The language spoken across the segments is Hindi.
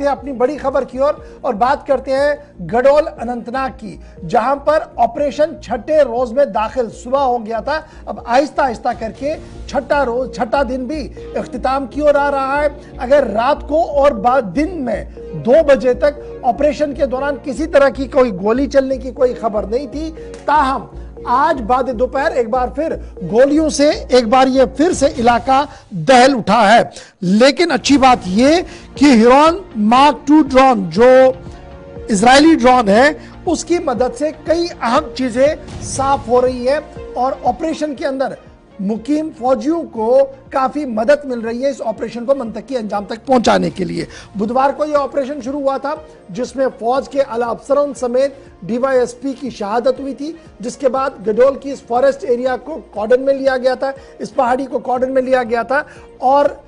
अपनी बड़ी खबर की ओर और बात करते हैं गडोल अनंतनाग की, जहां पर ऑपरेशन छठे रोज में दाखिल सुबह हो गया था। अब आहिस्ता आहिस्ता करके छठा दिन भी इख्तिताम की ओर आ रहा है। अगर रात को और बाद दिन में 2 बजे तक ऑपरेशन के दौरान किसी तरह की कोई गोली चलने की कोई खबर नहीं थी, ताहम आज बाद दोपहर एक बार फिर गोलियों से एक बार ये फिर से इलाका दहल उठा है। लेकिन अच्छी बात ये कि हिरॉन मार्क 2 ड्रोन जो इजरायली ड्रोन है उसकी मदद से कई अहम चीजें साफ हो रही है और ऑपरेशन के अंदर मुकीम फौजियों को काफी मदद मिल रही है इस ऑपरेशन को मंतकी अंजाम तक पहुंचाने के लिए। बुधवार को यह ऑपरेशन शुरू हुआ था जिसमें फौज के आला अफसरों समेत डीवाईएसपी की शहादत हुई थी, जिसके बाद गडोल की इस फॉरेस्ट एरिया को कॉर्डन में लिया गया था, इस पहाड़ी को कॉर्डन में लिया गया था और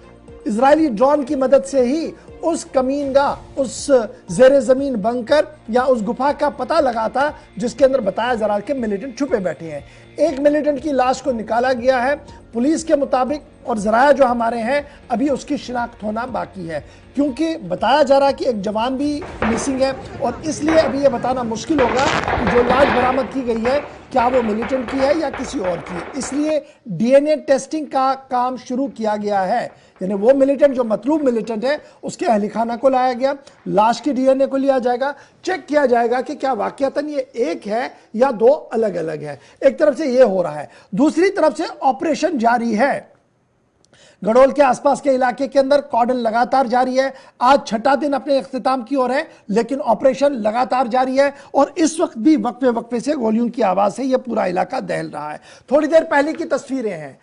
इजरायली ड्रोन की मदद से ही उस कमीनगाह, उस जेरे जमीन बंकर या उस गुफा का पता लगा था जिसके अंदर बताया जा रहा है कि मिलिटेंट छुपे बैठे हैं। एक मिलिटेंट की लाश को निकाला गया है पुलिस के मुताबिक, और जराया जो हमारे हैं अभी उसकी शिनाख्त होना बाकी है, क्योंकि बताया जा रहा है कि एक जवान भी मिसिंग है और इसलिए अभी यह बताना मुश्किल होगा कि जो लाश बरामद की गई है क्या वो मिलिटेंट की है या किसी और की है। इसलिए डीएनए टेस्टिंग का काम शुरू किया गया है, यानी वो मिलिटेंट जो मतलूब मिलिटेंट है उसके अहलिखाना को लाया गया, लाश की डीएनए को लिया जाएगा, चेक किया जाएगा कि क्या वाकयातन ये एक है या 2 अलग अलग है। एक तरफ से ये हो रहा है, दूसरी तरफ से ऑपरेशन जारी है। गडोल के आसपास के इलाके के अंदर कॉर्डन लगातार जारी है। आज छठा दिन अपने इख्तिताम की ओर है, लेकिन ऑपरेशन लगातार जारी है और इस वक्त भी वक्फे वक्फे से गोलियों की आवाज से यह पूरा इलाका दहल रहा है। थोड़ी देर पहले की तस्वीरें हैं,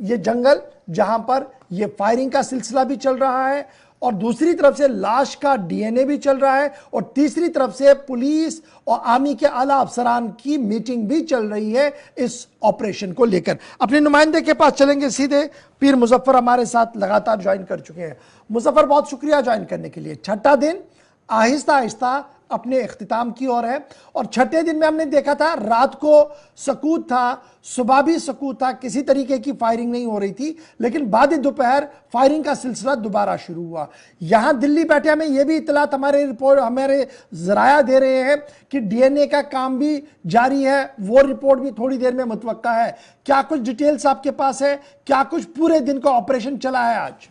ये जंगल जहां पर यह फायरिंग का सिलसिला भी चल रहा है और दूसरी तरफ से लाश का डीएनए भी चल रहा है और तीसरी तरफ से पुलिस और आर्मी के आला अफसरान की मीटिंग भी चल रही है इस ऑपरेशन को लेकर। अपने नुमाइंदे के पास चलेंगे सीधे। पीर मुजफ्फर हमारे साथ लगातार ज्वाइन कर चुके हैं। मुजफ्फर, बहुत शुक्रिया ज्वाइन करने के लिए। छठा दिन आहिस्ता आहिस्ता अपने इख्तिताम की ओर है और छठे दिन में हमने देखा था रात को सकूत था, सुबह भी सकूत था, किसी तरीके की फायरिंग नहीं हो रही थी, लेकिन बाद दोपहर फायरिंग का सिलसिला दोबारा शुरू हुआ। यहां दिल्ली बैठे हमें यह भी इतलात हमारे जराया दे रहे हैं कि डीएनए का काम भी जारी है, वो रिपोर्ट भी थोड़ी देर में मुतवक्का है। क्या कुछ डिटेल्स आपके पास है? क्या कुछ पूरे दिन का ऑपरेशन चला है आज?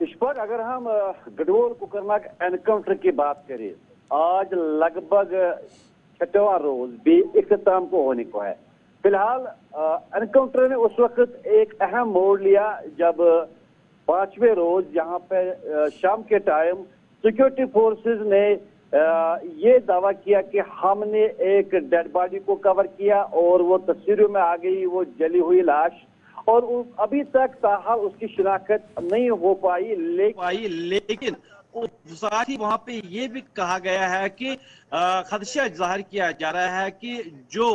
इस पर अगर हम गडोल कुकरनाग एनकाउंटर की बात करें, आज लगभग छठवां रोज भी इख्तिताम को होने को है। फिलहाल एनकाउंटर ने उस वक्त एक अहम मोड़ लिया जब 5वें रोज यहाँ पे शाम के टाइम सिक्योरिटी फोर्सेस ने ये दावा किया कि हमने एक डेड बॉडी को कवर किया और वो तस्वीरों में आ गई, वो जली हुई लाश, और अभी तक ताहाल उसकी शिनाख्त नहीं हो पाई। लेकिन साथ ही वहां पे ये भी कहा गया है कि खदशा जाहिर किया जा रहा है कि जो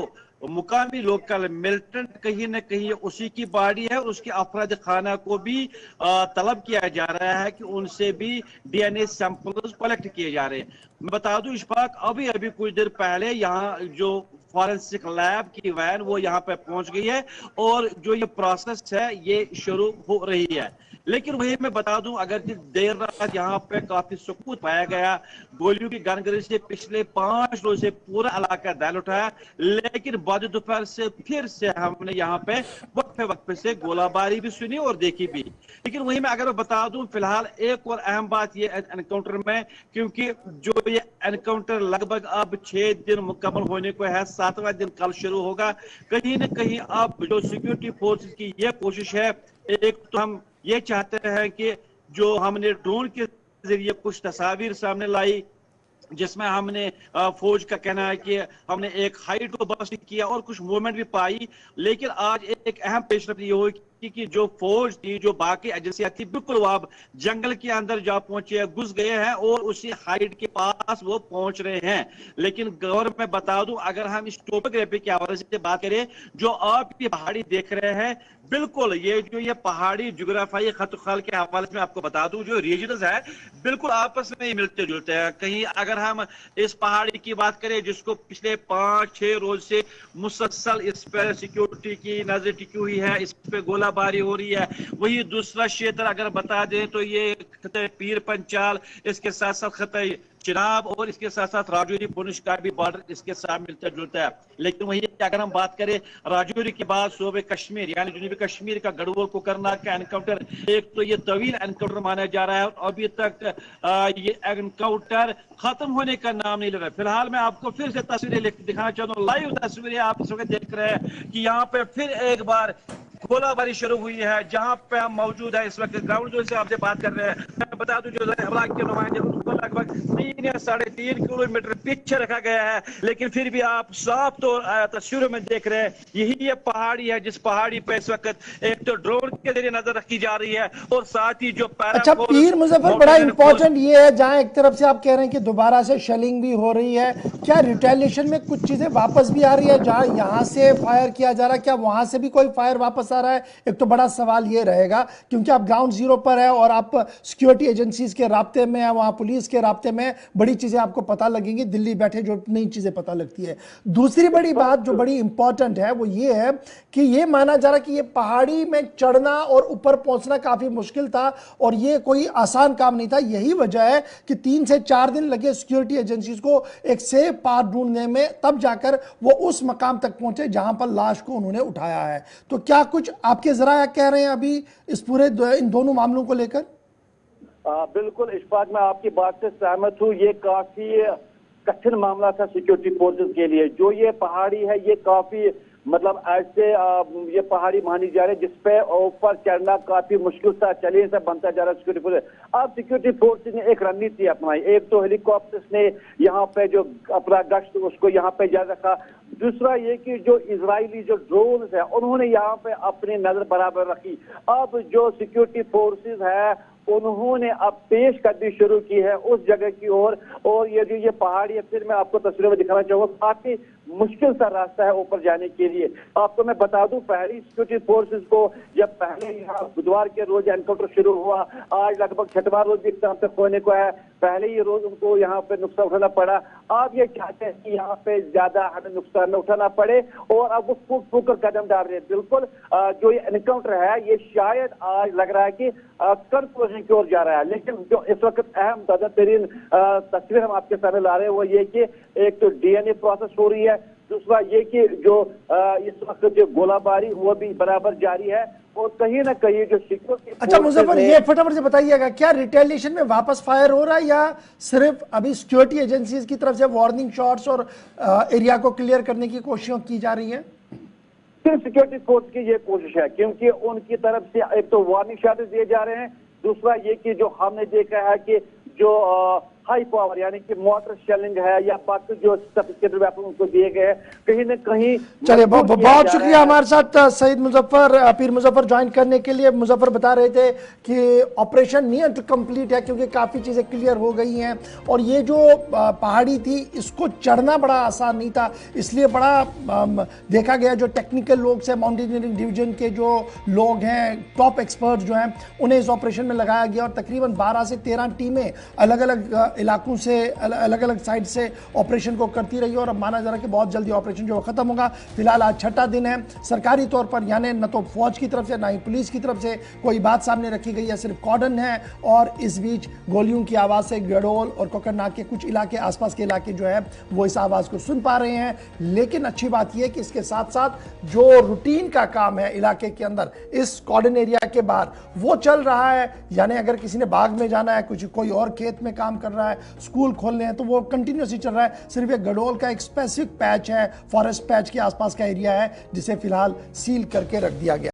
मुकामी लोकल मिलिटेंट कहीं न कहीं उसी की बॉडी है, उसके अफराद खाना को भी तलब किया जा रहा है कि उनसे भी डीएनए सैंपल्स कलेक्ट किए जा रहे हैं। मैं बता दूं इशफाक, अभी कुछ देर पहले यहाँ जो फॉरेंसिक लैब की वैन वो यहाँ पे पहुंच गई है और जो ये प्रोसेस है ये शुरू हो रही है। लेकिन वही मैं बता दूं, अगर देर रात यहाँ पे काफी सुकून पाया गया, गोलियों की गनगरी से पिछले 5 रोज से पूरा इलाका दहल उठा है, लेकिन बाद दोपहर से फिर से हमने यहाँ पे वक्फे से गोलाबारी भी सुनी और देखी भी। लेकिन वही मैं अगर बता दूं, फिलहाल एक और अहम बात ये एनकाउंटर में, क्योंकि जो ये एनकाउंटर लगभग अब 6 दिन मुकम्मल होने को है, 7वां दिन कल शुरू होगा। कहीं न कहीं अब जो सिक्योरिटी फोर्सेस की ये कोशिश है, एक तो हम ये चाहते हैं कि जो हमने ड्रोन के जरिए कुछ तस्वीर सामने लाई जिसमें हमने फौज का कहना है कि हमने एक हाइट को बस्ट किया और कुछ मूवमेंट भी पाई, लेकिन आज एक अहम पेशरफ ये हुई कि जो फौज थी, जो बाकी एजेंसियां थी, बिल्कुल वो अब जंगल के अंदर जा पहुंचे, घुस गए हैं और उसी हाइट के पास वो पहुंच रहे हैं। लेकिन गौर में बता दूं, अगर हम इस टोपोग्राफी के हवाले से बात करें, जो आप ये पहाड़ी देख रहे हैं, बिल्कुल ये पहाड़ी जुग्राफियाई खतखाल के हवाले से मैं आपको बता दूं, जो रीजनस है बिल्कुल आपस में मिलते जुलते हैं। कहीं अगर हम इस पहाड़ी की बात करें जिसको पिछले 5-6 रोज से मुसलसल इस पर सिक्योरिटी की नजर टिकी हुई है, इस पे गोला गोलाबारी हो रही है। वही दूसरा क्षेत्र अगर बता दें तो ये खत्े पीर पंचाल, इसके साथ साथ खत्े चिनाब और इसके साथ साथ राजौरी पुंछ का भी बॉर्डर इसके साथ मिलता जुलता है। लेकिन वही अगर हम बात करें राजौरी के बाद सूबे कश्मीर यानी जनूबी कश्मीर का गढ़वाल कोकरनाग का एनकाउंटर, एक तो ये तवील एनकाउंटर माना जा रहा है और अभी तक ये एनकाउंटर खत्म होने का नाम नहीं ले रहा है। फिलहाल मैं आपको फिर से तस्वीरें दिखाना चाहता हूँ, लाइव तस्वीरें आप इस वक्त देख रहे हैं कि यहाँ पे फिर एक बार गोलाबारी शुरू हुई है। जहां पे हम मौजूद है इस वक्त ग्राउंड जोन से आपसे बात कर रहे हैं। मैं बता दूं जो हमला के नुमाइंदे उनको लगभग 3 या 3.5 किलोमीटर पीछे रखा गया है, लेकिन फिर भी आप साफ तो तस्वीरों में देख रहे हैं यही ये पहाड़ी है जिस पहाड़ी पे इस वक्त एक तो ड्रोन के जरिए नजर रखी जा रही है और साथ ही जो अच्छा पीर मुजफ्फर, बड़ा इंपॉर्टेंट ये है जहां एक तरफ से आप कह रहे हैं कि दोबारा से शेलिंग भी हो रही है, क्या रिटेलिएशन में कुछ चीजें वापस भी आ रही है? जहां यहां से फायर किया जा रहा है क्या वहां से भी कोई फायर वापस आ रहा है? एक तो बड़ा सवाल ये रहेगा क्योंकि आप ग्राउंड जीरो पर है और आप सिक्योरिटी एजेंसीज के राब्ते में है, वहां पुलिस के राब्ते में, बड़ी चीजें आपको पता लगेंगी, दिल्ली बैठे जो नई चीजें पता लगती है। दूसरी बड़ी बात जो बड़ी इंपॉर्टेंट है वो ये है कि ये माना जा रहा है कि ये पहाड़ी में चढ़ना और ऊपर पहुंचना काफी मुश्किल था और ये कोई आसान काम नहीं था। यही वजह है कि 3 से 4 दिन लगे सिक्योरिटी एजेंसीज को एक सेफ पाथ ढूंढने में, तब जाकर वो उस मकाम तक पहुंचे जहां पर लाश को उन्होंने उठाया है। तो क्या कुछ आपके जरा कह रहे हैं अभी इस पूरे इन दोनों मामलों को लेकर? बिल्कुल इशफाक, मैं आपकी बात से सहमत हूँ। ये काफी कठिन मामला था सिक्योरिटी फोर्सेस के लिए। जो ये पहाड़ी है ये काफी मतलब ऐसे ये पहाड़ी मानी जा रही है जिसपे ऊपर चढ़ना काफी मुश्किल था, चलिए से बनता जा रहा है सिक्योरिटी फोर्स। अब सिक्योरिटी फोर्सेस ने एक रणनीति अपनाई। एक तो हेलीकॉप्टर्स ने यहाँ पे जो अपना गश्त उसको यहाँ पे जारी रखा। दूसरा ये कि जो इजरायली जो ड्रोन है उन्होंने यहाँ पे अपनी नजर बराबर रखी। अब जो सिक्योरिटी फोर्सेस है उन्होंने अब पेशकदमी शुरू की है उस जगह की ओर। और ये जो ये पहाड़ी है, फिर मैं आपको तस्वीरों में दिखाना चाहूंगा, काफी मुश्किल सा रास्ता है ऊपर जाने के लिए। आपको मैं बता दूं पहली सिक्योरिटी फोर्सेस को जब पहले यहाँ बुधवार के रोज एनकाउंटर शुरू हुआ, आज लगभग 6वां रोज भी इख्तिताम तक होने को है, पहले ही रोज उनको यहाँ पे नुकसान उठाना पड़ा। आप ये चाहते हैं कि यहाँ पे ज्यादा हमें नुकसान न उठाना पड़े और अब वो फूक फूक कर कदम डाल रहे हैं। बिल्कुल जो ये एनकाउंटर है ये शायद आज लग रहा है कि कंक्लूजन की ओर जा रहा है। लेकिन जो इस वक्त अहम ताजा तरीन तस्वीर हम आपके सामने ला रहे हैं वो ये कि एक तो डीएनए प्रोसेस हो रही है, दूसरा ये कि जो इस वक्त जो गोलाबारी वो भी बराबर जारी है और कहीं ना कहीं जो सिक्योरिटी। अच्छा मुजफ्फर, ये फटाफट से बताइएगा क्या रिटेलिएशन में वापस फायर हो रहा है या सिर्फ अभी सिक्योरिटी एजेंसीज की तरफ से वार्निंग शॉट्स और एरिया को क्लियर करने की कोशिशें की जा रही हैं? सिर्फ सिक्योरिटी फोर्स की ये कोशिश है क्योंकि उनकी तरफ से एक तो वार्निंग शॉट्स दिए जा रहे हैं, दूसरा ये कि जो हमने देखा है कि जो हाई पावर यानी कि मोटर शेलिंग है या बाकी जो सोफिस्टिकेटेड वेपन उनको दिए गए हैं कहीं ना कहीं। चलिए बहुत शुक्रिया हमारे साथ सईद मुजफ्फर पीर मुजफ्फर ज्वाइन करने के लिए। मुजफ्फर बता रहे थे कि ऑपरेशन नियर टू कंप्लीट है क्योंकि काफ़ी चीज़ें क्लियर हो गई हैं और ये जो पहाड़ी थी इसको चढ़ना बड़ा आसान नहीं था, इसलिए बड़ा देखा गया जो टेक्निकल लोग से माउंटेनियरिंग डिवीजन के जो लोग हैं, टॉप एक्सपर्ट जो हैं, उन्हें इस ऑपरेशन में लगाया गया और तकरीबन 12 से 13 टीमें अलग अलग इलाकों से अलग अलग साइड से ऑपरेशन को करती रही और अब माना जा रहा है कि बहुत जल्दी ऑपरेशन जो खत्म होगा। फिलहाल आज 6वां दिन है। सरकारी तौर पर यानी न तो फौज की तरफ से ना ही पुलिस की तरफ से कोई बात सामने रखी गई है, सिर्फ कॉर्डन है और इस बीच गोलियों की आवाज़ से गढ़ोल और कोकरनाग के कुछ इलाके, आसपास के इलाके जो है वो इस आवाज़ को सुन पा रहे हैं। लेकिन अच्छी बात यह है कि इसके साथ साथ जो रूटीन का काम है इलाके के अंदर इस कॉर्डन एरिया के बाहर वो चल रहा है। यानी अगर किसी ने बाग में जाना है, कुछ कोई और खेत में काम कर रहा है, स्कूल खोलने हैं, तो वो कंटिन्यूसली चल रहा है। सिर्फ एक गढ़ोल का एक स्पेसिफिक पैच है, फॉरेस्ट पैच के आसपास का एरिया है जिसे फिलहाल सील करके रख दिया गया।